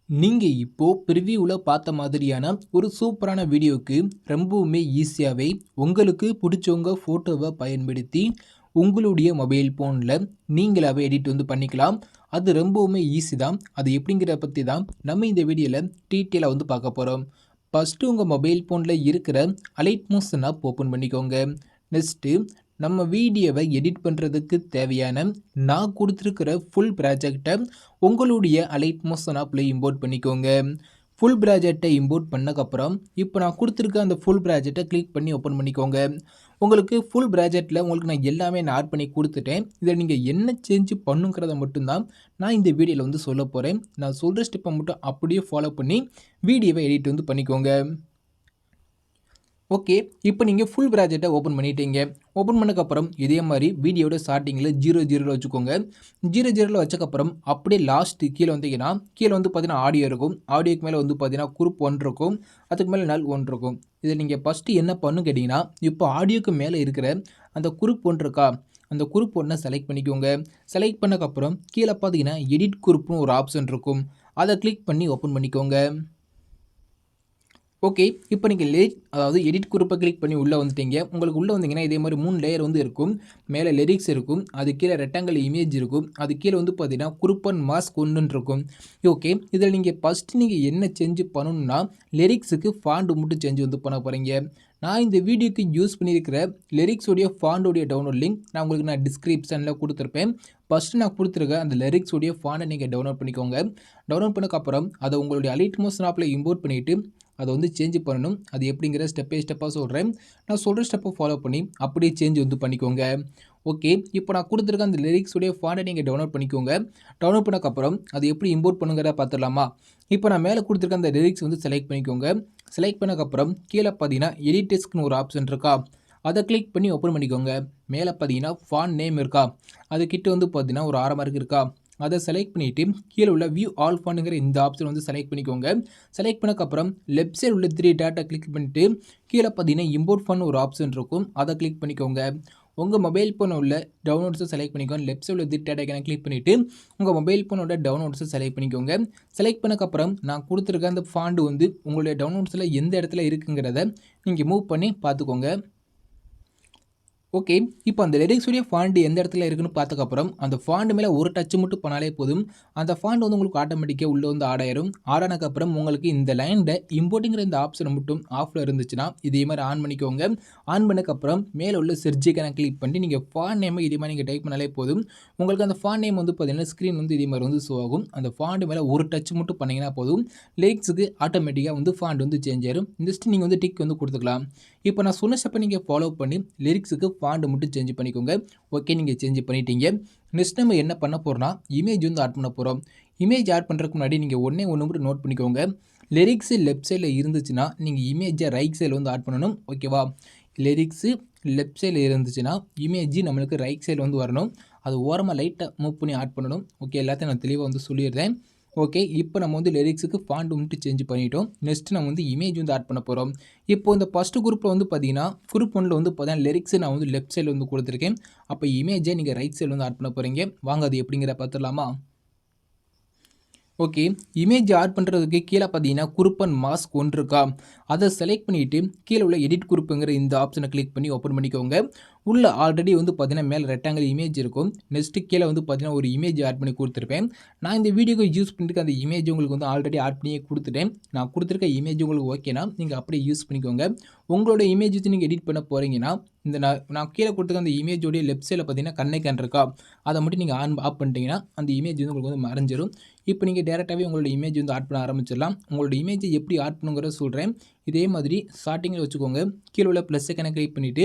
நீங்க இப்போ ப்ரிவியூல பார்த்த மாதிரியான ஒரு சூப்பரான வீடியோக்கு ரொம்பவுமே ஈஸியாவே உங்களுக்கு பிடிச்சவங்க ஃபோட்டோவை பயன்படுத்தி உங்களுடைய மொபைல் ஃபோனில் நீங்களாவே எடிட் பண்ணிக்கலாம். அது ரொம்பவுமே ஈஸி தான். அது எப்படிங்கிறத பற்றி தான் நம்ம இந்த வீடியோவில் டீட்டெயிலாக பார்க்க போகிறோம். ஃபஸ்ட்டு உங்கள் மொபைல் ஃபோனில் இருக்கிற அலைட் மோஷன் ஆப் ஓப்பன் பண்ணிக்கோங்க. நெக்ஸ்ட்டு நம்ம வீடியோவை எடிட் பண்ணுறதுக்கு தேவையான நான் கொடுத்துருக்கிற ஃபுல் ப்ராஜெக்டை உங்களுடைய அலைட் மோஷன் ஆப்பில் இம்போர்ட் பண்ணிக்கோங்க. ஃபுல் ப்ராஜெக்டை இம்போர்ட் பண்ணக்கப்புறம் இப்போ நான் கொடுத்துருக்க அந்த ஃபுல் ப்ராஜெக்டை கிளிக் பண்ணி ஓப்பன் பண்ணிக்கோங்க. உங்களுக்கு ஃபுல் ப்ராஜெக்டில் உங்களுக்கு நான் எல்லாமே நான் ஆட் பண்ணி கொடுத்துட்டேன். இதை நீங்கள் என்ன சேஞ்ச் பண்ணுங்கிறத மட்டும்தான் நான் இந்த வீடியோவில் சொல்ல போகிறேன். நான் சொல்கிற ஸ்டெப்பை மட்டும் அப்படியே ஃபாலோ பண்ணி வீடியோவை எடிட் பண்ணிக்கோங்க. ஓகே, இப்போ நீங்கள் ஃபுல் ப்ராஜெக்டை ஓப்பன் பண்ணிட்டீங்க. ஓப்பன் பண்ணக்கப்புறம் இதே மாதிரி வீடியோட ஸ்டார்டிங்கில் 00 வச்சுக்கோங்க. 00 வச்சக்கப்புறம் அப்படியே லாஸ்ட்டு கீழே வந்தீங்கன்னா கீழே பார்த்தீங்கன்னா ஆடியோ இருக்கும். ஆடியோக்கு மேலே பார்த்தீங்கன்னா குரூப் 1 இருக்கும். அதுக்கு மேலே நல் 1 இருக்கும். இதை நீங்கள் ஃபஸ்ட்டு என்ன பண்ணுன்னு கேட்டிங்கன்னா, இப்போ ஆடியோக்கு மேலே இருக்கிற அந்த குரூப் 1 இருக்கா, அந்த குரூப் 1 செலக்ட் பண்ணிக்கோங்க. செலக்ட் பண்ணக்கப்புறம் கீழே பார்த்தீங்கன்னா எடிட் குரூப்னு ஒரு ஆப்ஷன் இருக்கும். அதை கிளிக் பண்ணி ஓப்பன் பண்ணிக்கோங்க. ஓகே, இப்போ நீங்கள் அதாவது எடிட் குரூப்பை கிளிக் பண்ணி உள்ளே வந்துட்டீங்க. உங்களுக்கு உள்ளே வந்தீங்கன்னா இதே மாதிரி 3 லேயர் இருக்கும். மேலே லிரிக்ஸ் இருக்கும். அது கீழே ரெக்டாங்கிள் இமேஜ் இருக்கும். அது கீழே பார்த்தீங்கன்னா குரூப் 1 மாஸ்க் 1 இருக்கும். ஓகே, இதில் நீங்கள் ஃபஸ்ட்டு நீங்கள் என்ன சேஞ்ச் பண்ணணும்னா லிரிக்ஸுக்கு ஃபாண்ட் மட்டும் சேஞ்ச் பண்ண போகிறீங்க. நான் இந்த வீடியோக்கு யூஸ் பண்ணியிருக்கிற லிரிக்ஸோடைய ஃபாண்டோடைய டவுன்லோட் லிங்க் நான் உங்களுக்கு டிஸ்கிரிப்ஷனில் கொடுத்துருப்பேன். ஃபஸ்ட்டு நான் கொடுத்துருக்க அந்த லிரிக்ஸோடைய ஃபாண்டை நீங்கள் டவுன்லோட் பண்ணிக்கோங்க. டவுன்லோட் பண்ணக்கப்புறம் அதை உங்களுடைய அலைட் மோஷன் ஆப்பில் இம்போர்ட் பண்ணிவிட்டு அதை சேஞ்ச் பண்ணணும். அது எப்படிங்கிற ஸ்டெப் பை ஸ்டெப்பாக சொல்கிறேன். நான் சொல்கிற ஸ்டெப்பை ஃபாலோ பண்ணி அப்படியே சேஞ்ச் பண்ணிக்கோங்க. ஓகே, இப்போ நான் கொடுத்துருக்க அந்த லிரிக்ஸுடைய ஃபாண்டை நீங்கள் டவுன்லோட் பண்ணிக்கோங்க. டவுன்லோட் பண்ணக்கப்புறம் அது எப்படி இம்போர்ட் பண்ணுங்கிறத பார்த்துடலாமா? இப்போ நான் மேலே கொடுத்துருக்க அந்த லிரிக்ஸ் செலக்ட் பண்ணிக்கோங்க. செலக்ட் பண்ணக்கப்புறம் கீழே பார்த்தீங்கன்னா எடிட் டெஸ்க்னு ஒரு ஆப்ஷன் இருக்கா, அதை கிளிக் பண்ணி ஓப்பன் பண்ணிக்கோங்க. மேலே பார்த்தீங்கன்னா ஃபாண்ட் நேம் இருக்கா, அதுக்கிட்ட பார்த்தீங்கன்னா ஒரு 6 மார்க் இருக்கா, அதை செலக்ட் பண்ணிவிட்டு கீழே உள்ள வியூ ஆல் ஃபாண்டுங்கிற இந்த ஆப்ஷன் செலக்ட் பண்ணிக்கோங்க. செலக்ட் பண்ணக்கப்புறம் லெஃப்ட் சைடு உள்ள 3 டாட்டா கிளிக் பண்ணிவிட்டு கீழே பார்த்தீங்கன்னா இம்போர்ட் ஃபாண்ட் ஒரு ஆப்ஷன் இருக்கும். அதை கிளிக் பண்ணிக்கோங்க. உங்கள் மொபைல் ஃபோன் உள்ள டவுன்லோட்ஸை செலக்ட் பண்ணிக்கோங்க. லெஃப்ட் சைடு உள்ள 3 டாட்டா கிளிக் பண்ணிவிட்டு உங்கள் மொபைல் ஃபோனோட டவுன்லோட்ஸை செலக்ட் பண்ணிக்கோங்க. செலக்ட் பண்ணக்கப்புறம் நான் கொடுத்துருக்க அந்த ஃபாண்டு உங்களுடைய டவுன்லோட்ஸில் எந்த இடத்துல இருக்குங்கிறத நீங்கள் மூவ் பண்ணி பார்த்துக்கோங்க. ஓகே, இப்போ அந்த லிரிக்ஸுடைய ஃபாண்ட் எந்த இடத்துல இருக்குன்னு பார்த்ததுக்கப்புறம் அந்த ஃபாண்ட் மேலே ஒரு டச் மட்டும் பண்ணாலே போதும். அந்த ஃபாண்ட் உங்களுக்கு ஆட்டோமேட்டிக்காக உள்ளே ஆட் ஆயிரும். ஆட் ஆனதுக்கப்புறம் உங்களுக்கு இந்த லைனில் இம்போர்ட்டிங்கிற இந்த ஆப்ஷன் மட்டும் ஆஃபில் இருந்துச்சுன்னா இதே மாதிரி ஆன் பண்ணிக்கோங்க. ஆன் பண்ணக்கப்புறம் மேலே உள்ள செர்ஜிக்கான கிளிக் பண்ணி நீங்கள் ஃபாண்ட் நேமை இதே மாதிரி நீங்கள் டைப் பண்ணாலே போதும். உங்களுக்கு அந்த ஃபாண்ட் நேம் பார்த்தீங்கன்னா ஸ்க்ரீன் இதே மாதிரி ஷோ ஆகும். அந்த ஃபாண்ட் மேலே ஒரு டச் மட்டும் பண்ணிங்கன்னா போதும். லிரிக்ஸுக்கு ஆட்டோமேட்டிக்காக ஃபாண்ட் சேஞ்ச் ஆயிரும். நெக்ஸ்ட் நீங்கள் டிக் கொடுத்துக்கலாம். இப்போ நான் சொன்ன ஸ்டெப்பை நீங்கள் ஃபாலோ பண்ணி லிரிக்ஸுக்கு ஃபாண்ட் மட்டும் சேஞ்ச் பண்ணிக்கோங்க. ஓகே, நீங்கள் சேஞ்ச் பண்ணிட்டீங்க. நெக்ஸ்ட் நம்ம என்ன பண்ண போகிறோம்னா இமேஜ் ஆட் பண்ண போகிறோம். இமேஜ் ஆட் பண்ணுறதுக்கு முன்னாடி நீங்கள் ஒன்று மட்டும் நோட் பண்ணிக்கோங்க. லிரிக்ஸு லெஃப்ட் சைடில் இருந்துச்சுன்னா நீங்கள் இமேஜை ரைட் சைடில் ஆட் பண்ணணும். ஓகேவா? லிரிக்ஸு லெஃப்ட் சைடில் இருந்துச்சுன்னா இமேஜ் நம்மளுக்கு ரைட் சைடில் வரணும். அது ஓரமாக லைட்டாக மூவ் பண்ணி ஆட் பண்ணணும். ஓகே, எல்லாத்தையும் நான் தெளிவாக சொல்லிடுறேன். ஓகே, இப்போ நம்ம லிரிக்ஸுக்கு ஃபாண்ட் மட்டும் சேஞ்ச் பண்ணிட்டோம். நெக்ஸ்ட் நம்ம இமேஜ் ஆட் பண்ண போகிறோம். இப்போ இந்த ஃபஸ்ட்டு குரூப்பில் பார்த்தீங்கன்னா குரூப் 1ல் பார்த்தீங்கன்னா லிரிக்ஸு நான் லெஃப்ட் சைடில் கொடுத்துருக்கேன். அப்போ இமேஜை நீங்கள் ரைட் சைடில் ஆட் பண்ண போகிறீங்க. வாங்க அது எப்படிங்கிற பார்த்துடலாமா? ஓகே, இமேஜ் ஆட் பண்ணுறதுக்கு கீழே பார்த்தீங்கன்னா குரூப் 1 மாஸ்க் 1 இருக்கா, அதை செலக்ட் பண்ணிவிட்டு கீழே உள்ள எடிட் குரூப்புங்கிற இந்த ஆப்ஷனை கிளிக் பண்ணி ஓப்பன் பண்ணிக்கோங்க. உள்ள ஆல்ரெடி பார்த்தீங்கன்னா மேலே ரெக்டாங்கிள் இமேஜ் இருக்கும். நெக்ஸ்ட்டு கீழே பார்த்தீங்கன்னா ஒரு இமேஜ் ஆட் பண்ணி கொடுத்துருப்பேன். நான் இந்த வீடியோக்கு யூஸ் பண்ணிருக்க அந்த இமேஜ் உங்களுக்கு ஆல்ரெடி ஆட் பண்ணியே கொடுத்துட்டேன். நான் கொடுத்துருக்க இமேஜ் உங்களுக்கு ஓகேனா நீங்கள் அப்படியே யூஸ் பண்ணிக்கோங்க. உங்களோட இமேஜ் நீங்கள் எடிட் பண்ண போகிறீங்கன்னா இந்த நான் கீழே கொடுத்துருக்க அந்த இமேஜோடைய லெஃப்ட் சைடில் பார்த்தீங்கன்னா கண்ணை இருக்கா, அதை மட்டும் நீங்கள் ஆஃப் பண்ணிட்டீங்கன்னா அந்த இமேஜ் உங்களுக்கு மறைஞ்சிரும். இப்போ நீங்கள் டேரெக்டாகவே உங்களோட இமேஜ் ஆட் பண்ண ஆரம்பிச்சிடலாம். உங்களோட இமேஜை எப்படி ஆட் பண்ணுங்கிறத சொல்கிறேன். இதே மாதிரி ஸ்டார்டிங்கில் வச்சுக்கோங்க. கீழே உள்ள ப்ளஸ் ஐக்கனை கிளிக் பண்ணிவிட்டு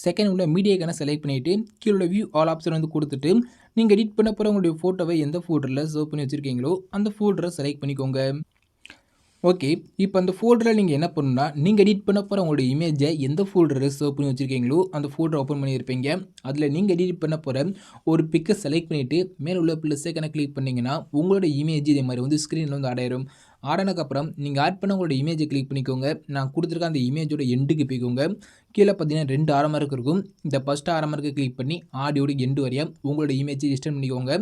செகண்ட் உள்ள மீடியா ஐக்கனை செலக்ட் பண்ணிவிட்டு கீழே உள்ள வியூ ஆல் ஆப்ஷன் கொடுத்துட்டு நீங்கள் எடிட் பண்ண போகிற உங்களுடைய ஃபோட்டோவை எந்த ஃபோல்டரில் சேவ் பண்ணி வச்சுருக்கீங்களோ அந்த ஃபோல்டரை செலக்ட் பண்ணிக்கோங்க. ஓகே, இப்போ அந்த ஃபோல்டரில் நீங்கள் என்ன பண்ணணும்னா நீங்கள் எடிட் பண்ண போகிற உங்களோட இமேஜை எந்த ஃபோல்டரில் சேவ் பண்ணி வச்சுருக்கீங்களோ அந்த ஃபோல்டரை ஓப்பன் பண்ணியிருப்பீங்க. அதில் நீங்கள் எடிட் பண்ண போகிற ஒரு பிக்கை செலக்ட் பண்ணிவிட்டு மேலே உள்ள ப்ளஸ் ஐக்கனை கிளிக் பண்ணிங்கன்னா உங்களோட இமேஜ் இதே மாதிரி ஸ்க்ரீனில் ஆட் ஆயிரும். ஆடானதுக்கப்புறம் நீங்கள் ஆட் பண்ண உங்களோட இமேஜை கிளிக் பண்ணிக்கோங்க. நான் கொடுத்துருக்க அந்த இமேஜோட எண்டுக்கு போய்க்கோங்க. கீழே பார்த்தீங்கன்னா 2 ஆரமாக இருக்கும். இந்த ஃபஸ்ட் ஆரமாக கிளிக் பண்ணி ஆடியோட எண்டு வரையா உங்களோட இமேஜை எக்ஸ்டெண்ட் பண்ணிக்கோங்க.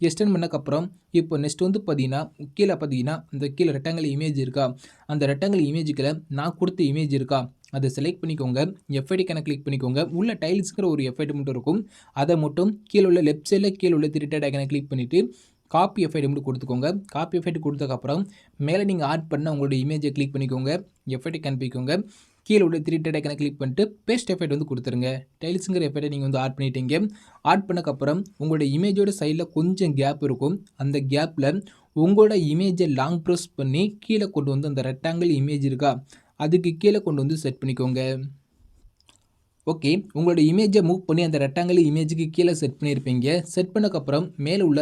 எக்ஸ்டெண்ட் பண்ணக்கப்புறம் இப்போ நெக்ஸ்ட் வந்து பார்த்தீங்கன்னா கீழே பார்த்தீங்கன்னா இந்த கீழே ரெக்டாங்கிள் இமேஜ் இருக்கா, அந்த ரெக்டாங்கிள் இமேஜுக்குள்ள நான் கொடுத்த இமேஜ் இருக்கா, அதை செலக்ட் பண்ணிக்கோங்க. எஃப்ஐடிக்கான கிளிக் பண்ணிக்கோங்க. உள்ள டைல்ஸுங்கிற ஒரு எஃப்ஐடி மட்டும் இருக்கும், அதை மட்டும் கீழே உள்ள லெஃப்ட் சைடில் கீழே உள்ள திரிட்டட் ஐக்கானை கிளிக் பண்ணிவிட்டு காப்பி எஃப்ஐடி மட்டும் கொடுத்துக்கோங்க. காப்பி எஃப்ஐடி கொடுத்ததுக்கப்புறம் மேலே நீங்கள் ஆட் பண்ண உங்களோட இமேஜை கிளிக் பண்ணிக்கோங்க. எஃப்ஐடி அனுப்பிக்கோங்க. கீழே உள்ள திரிட்டட் ஐக்கானை கிளிக் பண்ணிட்டு பேஸ்ட் எஃபெக்ட் வந்து கொடுத்துருங்க. டைல்ஸுங்கிற எஃபெக்டை நீங்கள் வந்து ஆட் பண்ணிட்டீங்க. ஆட் பண்ணக்கப்புறம் உங்களோட இமேஜோட சைடில் கொஞ்சம் கேப் இருக்கும். அந்த கேப்பில் உங்களோட இமேஜை லாங் ப்ரெஸ் பண்ணி கீழே கொண்டு வந்து அந்த ரெக்டாங்கிள் இமேஜ் இருக்கா, அதுக்கு கீழே கொண்டு வந்து செட் பண்ணிக்கோங்க. ஓகே, உங்களோட இமேஜை மூவ் பண்ணி அந்த ரெக்டாங்கிள் இமேஜுக்கு கீழே செட் பண்ணியிருப்பீங்க. செட் பண்ணக்கப்புறம் மேலே உள்ள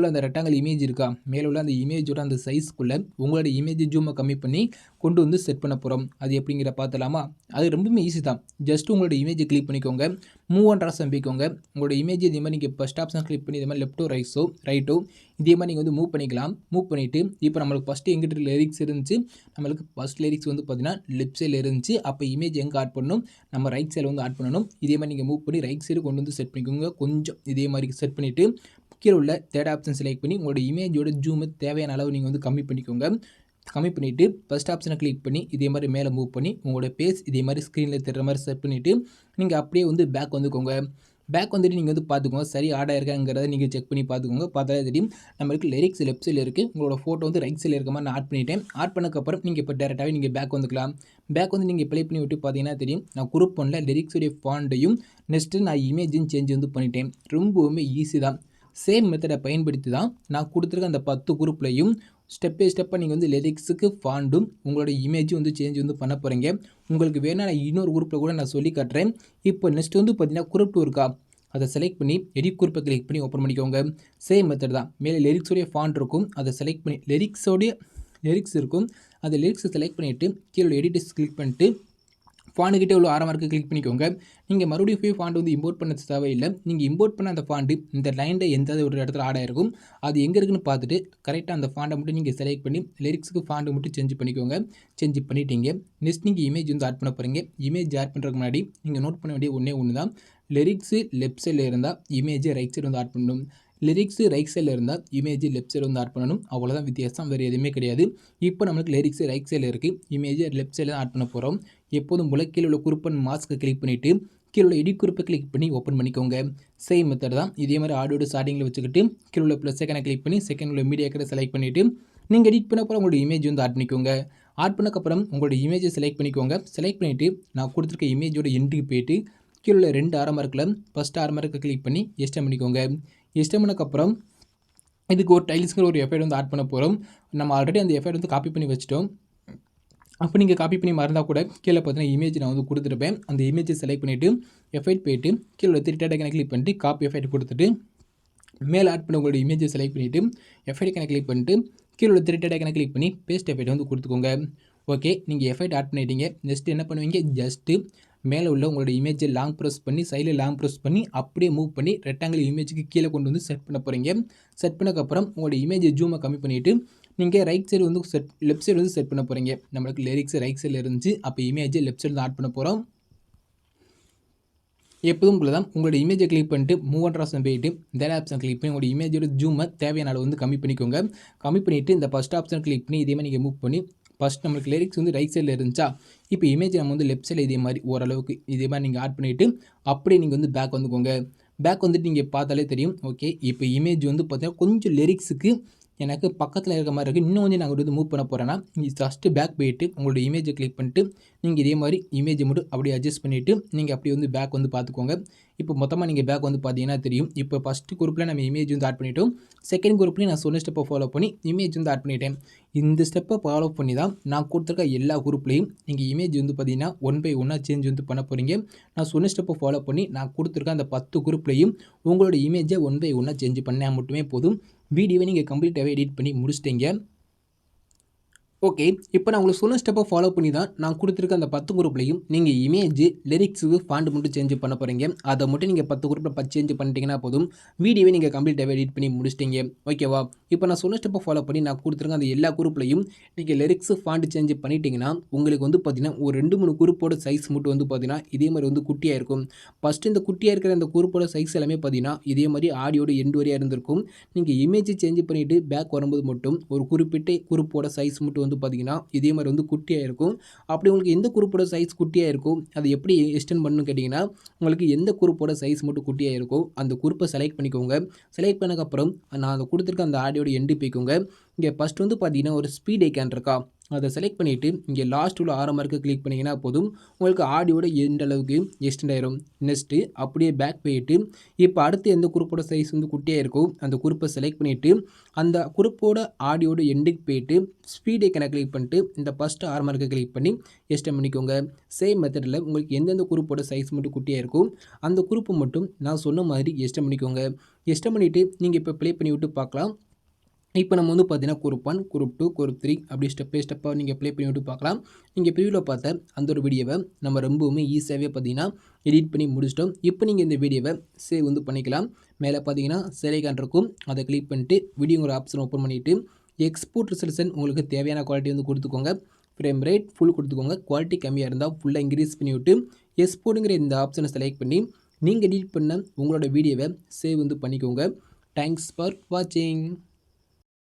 அந்த ரெக்டாங்கிள் இமேஜ் இருக்கா, மேலே உள்ள அந்த இமேஜோட அந்த சைஸ்க்குள்ளே உங்களோட இமேஜ் ஜூமை கம்மி பண்ணி கொண்டு வந்து செட் பண்ண போகிறோம். அது எப்படிங்கிற பார்த்தலாமா? அது ரொம்பவுமே ஈஸி தான். ஜஸ்ட் உங்களோட இமேஜை கிளிக் பண்ணிக்கோங்க. மூவ் அண்ட் ட்ராஸ் அமைக்கோங்க. உங்களோட இமேஜ் இதே மாதிரி நீங்கள் ஃபஸ்ட் ஆப்ஷன் கிளிக் பண்ணி இதே மாதிரி லெஃப்ட்டோ ரைட்டோ இதே மாதிரி நீங்கள் வந்து மூவ் பண்ணிக்கலாம். மூவ் பண்ணிவிட்டு இப்போ நம்மளுக்கு ஃபஸ்ட்டு எங்கிட்ட லிரிக்ஸ் இருந்துச்சு, நம்மளுக்கு ஃபஸ்ட் லிரிக்ஸ் வந்து பார்த்தீங்கன்னா லெஃப்ட் சைடில் இருந்துச்சு. அப்போ இமேஜ் எங்கே ஆட் பண்ணணும், நம்ம ரைட் சைடில் வந்து ஆட் பண்ணணும். இதே மாதிரி நீங்கள் மூவ் பண்ணி ரைட் சைடு கொண்டு வந்து செட் பண்ணிக்கோங்க. கொஞ்சம் இதே மாதிரி செட் பண்ணிவிட்டு கீழே உள்ள தேர்ட் ஆப்ஷன் செலக்ட் பண்ணி உங்களோட இமேஜோட ஜூமை தேவையான அளவு நீங்கள் வந்து கம்மி பண்ணிக்கோங்க. கம்மி பண்ணிவிட்டு ஃபஸ்ட் ஆப்ஷனை கிளிக் பண்ணி இதே மாதிரி மேலே மூவ் பண்ணி உங்களோட பேஸ் இதே மாதிரி ஸ்க்ரீனில் தெரிகிற மாதிரி செட் பண்ணிவிட்டு நீங்கள் அப்படியே வந்து பேக் வந்துக்கோங்க. பேக் வந்துட்டு நீங்கள் வந்து பார்த்துக்கோங்க சரி ஆட் ஆயிருக்காங்கிறத நீங்கள் செக் பண்ணி பார்த்துக்கோங்க. பார்த்தாலே தெரியும் நம்மளுக்கு லிரிக்ஸ் லெஃப்ட் சைடில் இருக்குது, உங்களோட ஃபோட்டோ வந்து ரைட் சைடில் இருக்க மாதிரி நான் ஆட் பண்ணிட்டேன். ஆட் பண்ணக்கப்புறம் நீங்கள் இப்போ டேரெக்டாகவே நீங்கள் பேக் வந்துக்கலாம். பேக் வந்து நீங்கள் ப்ளே பண்ணி விட்டு பார்த்தீங்கன்னா தெரியும் நான் குரூப் பண்ணல லிரிக்ஸுடைய ஃபாண்ட்டையும் நெக்ஸ்ட்டு நான் இமேஜையும் சேஞ்ச் வந்து பண்ணிட்டேன். ரொம்பவுமே ஈஸி தான். சேம் மெத்தடை பயன்படுத்தி தான் நான் கொடுத்துருக்க அந்த 10 குரூப்லையும் ஸ்டெப் பை ஸ்டெப்பாக நீங்கள் வந்து லிரிக்ஸுக்கு ஃபாண்டும் உங்களோட இமேஜும் வந்து சேஞ்ச் வந்து பண்ண போகிறீங்க. உங்களுக்கு வேணால் நான் இன்னொரு குரூப்பில் கூட நான் சொல்லி காட்டுறேன். இப்போ நெக்ஸ்ட் வந்து பார்த்தீங்கன்னா குரூப் 2 இருக்கா, அதை செலக்ட் பண்ணி எடிட் குரூப்பை கிளிக் பண்ணி ஓப்பன் பண்ணிக்கோங்க. சேம் மெத்தட் தான். மேலே லிரிக்ஸோடைய ஃபாண்ட் இருக்கும், அதை செலக்ட் பண்ணி லிரிக்ஸ் இருக்கும், அந்த லிரிக்ஸை செலக்ட் பண்ணிவிட்டு கீழே எடிட்டர்ஸ் கிளிக் பண்ணிட்டு ஃபாண்டுக்கிட்டே உள்ள ஆரமாக இருக்குது கிளிக் பண்ணிக்கோங்க. நீங்கள் மறுபடியும் போய் ஃபாண்ட் வந்து இம்போர்ட் பண்ண தேவையில்லை. நீங்கள் இம்போர்ட் பண்ண அந்த ஃபாண்டு இந்த லைனில் எந்த ஒரு இடத்துல ஆட் ஆகிருக்கும், அது எங்கே இருக்குன்னு பார்த்துட்டு கரெக்டாக அந்த ஃபாண்டை மட்டும் நீங்கள் செலக்ட் பண்ணி லிரிக்ஸுக்கு ஃபாண்டு மட்டும் சேஞ்ச் பண்ணிக்கோங்க. சேஞ்ச் பண்ணிட்டீங்க. நெக்ஸ்ட் நீங்கள் இமேஜ் வந்து ஆட் பண்ண போகிறீங்க. இமேஜ் ஆட் பண்ணுறதுக்கு முன்னாடி நீங்கள் நோட் பண்ண வேண்டிய ஒன்று தான், லிரிக்ஸு லெஃப்ட் சைடில் இருந்தால் இமேஜை ரைட் சைடு வந்து ஆட் பண்ணணும். லிரிக்ஸு ரைட் சைடில் இருந்தால் இமேஜ் லெஃப்ட் சைடு வந்து ஆட் பண்ணணும். அவ்வளோதான் வித்தியாசம், வேறு எதுவுமே கிடையாது. இப்போ நம்மளுக்கு லிரிக்ஸு ரைட் சைடில் இருக்குது, இமேஜை லெஃப்ட் சைடில் ஆட் பண்ண போகிறோம். எப்போதும் போல கீழே உள்ள குரூப்பன் மாஸ்க்கை கிளிக் பண்ணிவிட்டு கீழே உள்ள எடிட் குரூப்பை கிளிக் பண்ணி ஓப்பன் பண்ணிக்கோங்க. சேம் மெத்தட் தான். இதே மாதிரி ஆடியோட ஸ்டார்டிங்கில் வச்சுக்கிட்டு கீழே உள்ள ப்ளஸ் செகண்டை கிளிக் பண்ணி செகண்ட் உள்ள மீடியா கடை செலக்ட் பண்ணிவிட்டு நீங்கள் எடிட் பண்ண அப்புறம் உங்களோட இமேஜ் வந்து ஆட் பண்ணிக்கோங்க. ஆட் பண்ணக்கப்புறம் உங்களோட இமேஜை செலக்ட் பண்ணிக்கோங்க. செலக்ட் பண்ணிவிட்டு நான் கொடுத்துருக்க இமேஜோட எண்டுக்கு போயிட்டு கீழே உள்ள 2 ஆரமார்க்கில் ஃபஸ்ட் ஆரமார்க்கை கிளிக் பண்ணி எக்ஸ்டெண்ட் பண்ணிக்கோங்க. எக்ஸ்டெண்ட் பண்ணக்கப்புறம் இதுக்கு ஒரு டைல்ஸுங்கிற ஒரு எஃபெக்ட் வந்து ஆட் பண்ண போகிறோம். நம்ம ஆல்ரெடி அந்த எஃபெக்ட் வந்து காப்பி பண்ணி வச்சுட்டோம். அப்போ நீங்கள் காப்பி பண்ணி மறந்தால் கூட கீழே பார்த்தீங்கன்னா இமேஜ் நான் வந்து கொடுத்துருப்பேன். அந்த இமேஜை செலக்ட் பண்ணிவிட்டு எஃபெக்ட் போய்ட்டு கீழே 3 டாட்டை கிளிக் பண்ணிட்டு காப்பி எஃபெக்ட் கொடுத்துட்டு மேலே ஆட் பண்ண உங்களோட இமேஜை செலக்ட் பண்ணிவிட்டு எஃபெக்ட் கிளிக் பண்ணிட்டு கீழே 3 டாட்டை கிளிக் பண்ணி பேஸ்ட் எஃபெக்ட் வந்து கொடுத்துக்கோங்க. ஓகே, நீங்கள் எஃபெக்ட் ஆட் பண்ணிட்டீங்க. நெக்ஸ்ட் என்ன பண்ணுவீங்க, ஜஸ்ட்டு மேலே உள்ள உங்களோட இமேஜை லாங் ப்ரெஸ் பண்ணி சைடில் லாங் ப்ரெஸ் பண்ணி அப்படியே மூவ் பண்ணி ரெக்டாங்கிள் இமேஜுக்கு கீழே கொண்டு வந்து செட் பண்ண போகிறீங்க. செட் பண்ணக்கப்புறம் உங்களோட இமேஜை ஜூமை கம்மி பண்ணிவிட்டு நீங்கள் ரைட் சைடு வந்து லெஃப்ட் சைடு வந்து செட் பண்ண போகிறீங்க. நம்மளுக்கு லிரிக்ஸ் ரைட் சைடில் இருந்துச்சு, அப்போ இமேஜை லெஃப்ட் சைடு ஆட் பண்ண போகிறோம். எப்போதும் போல தான் உங்களோட இமேஜை கிளிக் பண்ணிட்டு மூவ் அண்ட் ஆப்ஷன் போயிட்டு இந்த ஆப்ஷன் கிளிக் பண்ணி உங்களோட இமேஜோட ஜூமை தேவையான அளவு வந்து கம்மி பண்ணிக்கோங்க. கம்மி பண்ணிவிட்டு இந்த ஃபஸ்ட் ஆப்ஷன் கிளிக் பண்ணி இதே மாதிரி நீங்கள் மூவ் பண்ணி ஃபஸ்ட் நம்மளுக்கு லிரிக்ஸ் வந்து ரைட் சைடில் இருந்துச்சா, இப்போ இமேஜ் நம்ம வந்து லெஃப்ட் சைடில் இதே மாதிரி ஓரளவுக்கு இதே மாதிரி நீங்கள் ஆட் பண்ணிவிட்டு அப்படியே நீங்கள் வந்து பேக் வந்துக்கோங்க. பேக் வந்துட்டு நீங்கள் பார்த்தாலே தெரியும். ஓகே, இப்போ இமேஜ் வந்து பார்த்தீங்கன்னா கொஞ்சம் லிரிக்ஸுக்கு எனக்கு பக்கத்தில் இருக்க மாதிரி இருக்குது. இன்னும் கொஞ்சம் நாங்கள் வந்து மூவ் பண்ண போகிறேன்னா நீங்கள் ஃபஸ்ட்டு பேக் போயிட்டு உங்களோட இமேஜை கிளிக் பண்ணிட்டு நீங்கள் இதே மாதிரி இமேஜை மட்டும் அப்படியே அட்ஜஸ்ட் பண்ணிவிட்டு நீங்கள் அப்படியே வந்து பேக் வந்து பார்த்துக்கோங்க. இப்போ மொத்தமாக நீங்கள் பேக் வந்து பார்த்தீங்கன்னா தெரியும். இப்போ ஃபஸ்ட்டு குரூப்பில் நம்ம இமேஜ் வந்து ஆட் பண்ணிவிட்டோம். செகண்ட் குரூப்லேயும் நான் சொன்ன ஸ்டெப்பை ஃபாலோ பண்ணி இமேஜ் வந்து ஆட் பண்ணிட்டேன். இந்த ஸ்டெப்பை ஃபாலோ பண்ணி தான் நான் கொடுத்துருக்க எல்லா குரூப்லேயும் நீங்கள் இமேஜ் வந்து பார்த்தீங்கன்னா 1 by 1 சேஞ்ச் வந்து பண்ண போகிறீங்க. நான் சொன்ன ஸ்டெப்பை ஃபாலோ பண்ணி நான் கொடுத்துருக்க அந்த 10 குரூப்லேயும் உங்களோட இமேஜை 1 by 1 சேஞ்ச் பண்ணால் மட்டுமே போதும். வீடியோவை நீங்கள் கம்ப்ளீட்டாகவே எடிட் பண்ணி முடிச்சிட்டீங்க. ஓகே. இப்போ நான் உங்களுக்கு சொன்ன ஸ்டெப்பை ஃபாலோ பண்ணி தான் நான் கொடுத்துருக்க அந்த 10 குரூப்லையும் நீங்கள் இமேஜ், லிரிக்ஸுக்கு ஃபாண்ட் மட்டும் சேஞ்ச் பண்ண போகிறீங்க. அதை மட்டும் நீங்கள் 10 குரூப்பில் சேஞ்ச் பண்ணிட்டீங்கன்னா போதும், வீடியோவை நீங்கள் கம்ப்ளீட்டாகவே எடிட் பண்ணி முடிச்சிட்டீங்க. ஓகேவா? இப்போ நான் சொன்ன ஸ்டெப்பை ஃபாலோ பண்ணி நான் கொடுத்துருக்க அந்த எல்லா குரூப்லையும் நீங்கள் லிரிக்ஸு, ஃபாண்ட் சேஞ்ச் பண்ணிட்டீங்கன்னா உங்களுக்கு வந்து பார்த்தீங்கன்னா ஒரு 2-3 குரூப்போட சைஸ் மட்டும் வந்து பார்த்தீங்கன்னா இதே மாதிரி வந்து குட்டியாக இருக்கும். ஃபஸ்ட்டு இந்த குட்டியாக இருக்கிற அந்த குரூப்போட சைஸ் எல்லாமே பார்த்தீங்கன்னா இதே மாதிரி ஆடியோட எண்டு வரையாக இருந்திருக்கும். நீங்கள் இமேஜ் சேஞ்ச் பண்ணிவிட்டு பேக் வரும்போது மட்டும் ஒரு குறிப்பிட்ட குரூப்போட சைஸ் மட்டும் வந்து பார்த்தீங்கன்னா இதே மாதிரி வந்து குட்டியாக இருக்கும். அப்படி உங்களுக்கு எந்த குரூப்போட சைஸ் குட்டியாக இருக்கோ அது எப்படி எக்ஸ்டெண்ட் பண்ணணும்னு கேட்டிங்கன்னா, உங்களுக்கு எந்த குரூப்போட சைஸ் மட்டும் குட்டியாக இருக்கோ அந்த குரூப்பை செலக்ட் பண்ணிக்கோங்க. செலக்ட் பண்ணதுக்கப்புறம் நான் அதை கொடுத்துருக்க அந்த ஆடியோட எண்டு போய்க்கோங்க. இங்கே ஃபஸ்ட் வந்து பார்த்தீங்கன்னா ஒரு ஸ்பீட் ஐக்கான் இருக்கா, அதை செலக்ட் பண்ணிவிட்டு இங்கே லாஸ்ட் உள்ள ஆரோ மார்க்கை கிளிக் பண்ணிங்கன்னா போதும், உங்களுக்கு ஆடியோட எந்த அளவுக்கு எக்ஸ்டெண்ட் ஆயிரும். நெக்ஸ்ட்டு அப்படியே பேக் போயிட்டு இப்போ அடுத்து எந்த குரூப்போட சைஸ் வந்து குட்டியாக இருக்கோ அந்த குரூப்பை செலக்ட் பண்ணிவிட்டு அந்த குரூப்போட ஆடியோட எண்டுக்கு போயிட்டு ஸ்பீட் ஐக்கனை கிளிக் பண்ணிட்டு இந்த ஃபஸ்ட்டு ஆரோ மார்க்கை கிளிக் பண்ணி எக்ஸ்டெண்ட் பண்ணிக்கோங்க. சேம் மெத்தடில் உங்களுக்கு எந்தெந்த குரூப்போட சைஸ் மட்டும் குட்டியாக இருக்கோ அந்த குரூப்பை மட்டும் நான் சொன்ன மாதிரி எக்ஸ்டெண்ட் பண்ணிக்கோங்க. எக்ஸ்டெண்ட் பண்ணிவிட்டு நீங்கள் இப்போ ப்ளே பண்ணி விட்டு பார்க்கலாம். இப்போ நம்ம வந்து பார்த்தீங்கன்னா குரூப் 1, குரூப் 2, குரூப் 3 அப்படி ஸ்டெப் பை ஸ்டெப்பாக நீங்கள் ப்ளே பண்ணி விட்டு பார்க்கலாம். நீங்கள் ப்ரிவியூவில் பார்த்த அந்த ஒரு வீடியோவை நம்ம ரொம்பவுமே ஈஸியாகவே பார்த்தீங்கன்னா எடிட் பண்ணி முடிச்சிட்டோம். இப்போ நீங்கள் இந்த வீடியோவை சேவ் வந்து பண்ணிக்கலாம். மேலே பார்த்தீங்கன்னா சேவ் ஐகான் இருக்கும், அதை கிளிக் பண்ணிட்டு வீடியோங்கிற ஆப்ஷன் ஓப்பன் பண்ணிவிட்டு எக்ஸ்போர்ட் ரெசல்யூஷன் உங்களுக்கு தேவையான குவாலிட்டி வந்து கொடுத்துக்கோங்க. ஃப்ரேம் ரேட் ஃபுல் கொடுத்துக்கோங்க. குவாலிட்டி கம்மியாக இருந்தால் ஃபுல்லாக இன்க்ரீஸ் பண்ணி விட்டு எக்ஸ்போர்ட்டுங்கிற இந்த ஆப்ஷனை செலக்ட் பண்ணி நீங்கள் எடிட் பண்ண உங்களோட வீடியோவை சேவ் வந்து பண்ணிக்கோங்க. தேங்க்ஸ் ஃபார் வாட்சிங்.